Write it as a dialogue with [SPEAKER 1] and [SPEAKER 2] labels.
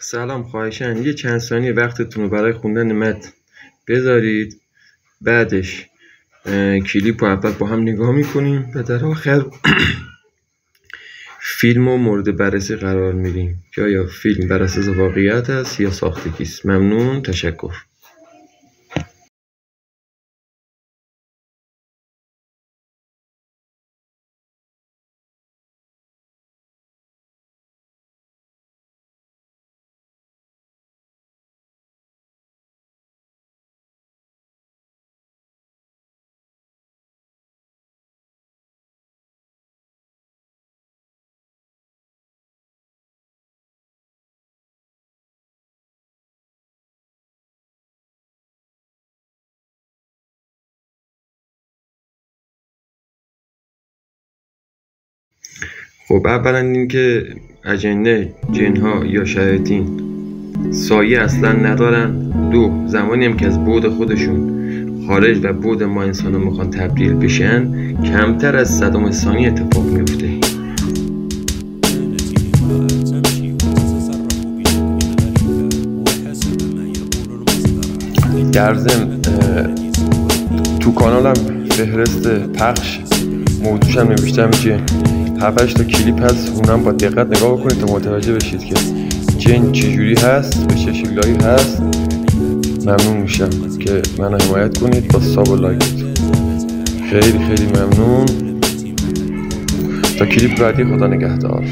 [SPEAKER 1] سلام، خواهشاً یه چند ثانیه وقتتون رو برای خوندن متن بذارید. بعدش کلیپ رو اول با هم نگاه میکنیم و در آخر فیلم رو مورد بررسی قرار میدیم که آیا فیلم بر اساس واقعیت است یا ساختگی است. ممنون، تشکر. خب اولا اینکه اجنه جنها یا شیاطین سایه اصلا ندارن. دو، زمانی هم که از بعد خودشون خارج و بعد ما انسان ها میخوان تبدیل بشن کمتر از صدام ثانیه اتفاق میفته. در ضمن تو کانالم فهرست پخش موضوعشم نوشتم جن 7-8 تا کلیپ هست، اونم با دقت نگاه بکنید تا متوجه بشید که جن چجوری هست، به چه شکلایی هست. ممنون میشم که منو حمایت کنید با ساب و لایک. خیلی خیلی ممنون. تا کلیپ بعدی، خدا نگهدار.